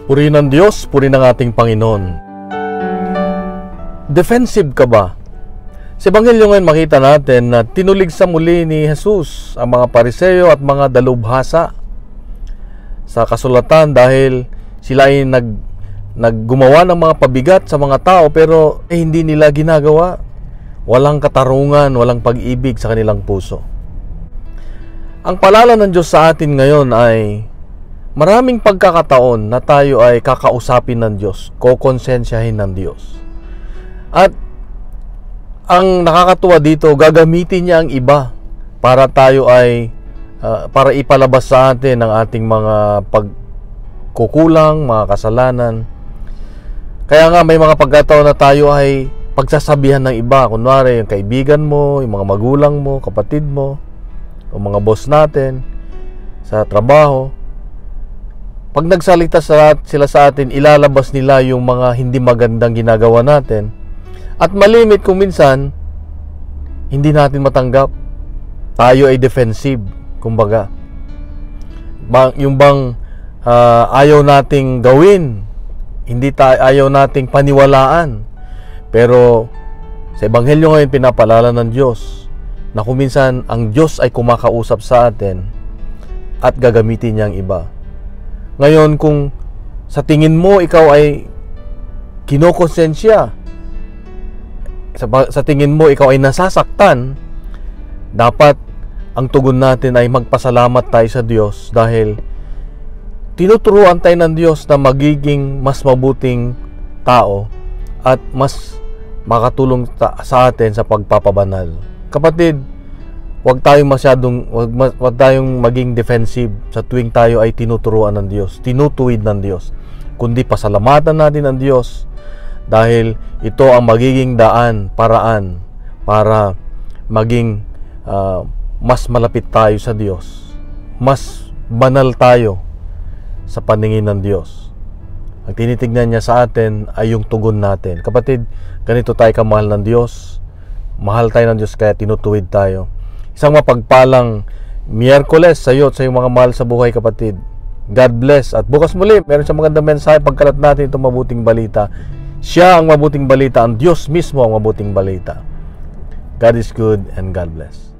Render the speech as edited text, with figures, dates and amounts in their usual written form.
Purihin ng Diyos, purihin ng ating Panginoon. Defensive ka ba? Sa Ebanghelyo ngayon makita natin na tinulig sa muli ni Jesus ang mga Pariseo at mga dalubhasa sa kasulatan dahil sila ay naggumawa ng mga pabigat sa mga tao pero hindi nila ginagawa. Walang katarungan, walang pag-ibig sa kanilang puso. Ang paalala ng Diyos sa atin ngayon ay maraming pagkakataon na tayo ay kakausapin ng Diyos, kokonsensyahin ng Diyos. At ang nakakatuwa dito, gagamitin niya ang iba para tayo ay para ipalabas sa atin ang ating mga pagkukulang, mga kasalanan. Kaya nga may mga pagkataon na tayo ay pagsasabihan ng iba, kunwari yung kaibigan mo, yung mga magulang mo, kapatid mo, o mga boss natin sa trabaho. Pag nagsalita sila sa atin, ilalabas nila yung mga hindi magandang ginagawa natin. At malimit kung minsan, hindi natin matanggap. Tayo ay defensive, kumbaga. Yung bang ayaw nating gawin, ayaw nating paniwalaan. Pero sa Ebanghelyo ngayon, pinapaalala ng Diyos na kung minsan ang Diyos ay kumakausap sa atin at gagamitin niya ang iba. Ngayon, kung sa tingin mo ikaw ay kinokonsensya, sa tingin mo ikaw ay nasasaktan, dapat ang tugon natin ay magpasalamat tayo sa Diyos dahil tinuturuan tayo ng Diyos na magiging mas mabuting tao at mas makatulong sa atin sa pagpapabanal. Kapatid, Huwag tayong maging defensive sa tuwing tayo ay tinuturuan ng Diyos, tinutuwid ng Diyos. Kundi pasalamatan natin ang Diyos dahil ito ang magiging paraan para maging mas malapit tayo sa Diyos. Mas banal tayo sa paningin ng Diyos. Ang tinitignan niya sa atin ay yung tugon natin. Kapatid, ganito tayo kamahal ng Diyos. Mahal tayo ng Diyos kaya tinutuwid tayo. Isang mapagpalang Miyerkules sa iyo at sa iyong mga mahal sa buhay, kapatid. God bless. At bukas muli, meron siyang magandang mensahe pagkalat natin itong mabuting balita. Siya ang mabuting balita. Ang Diyos mismo ang mabuting balita. God is good and God bless.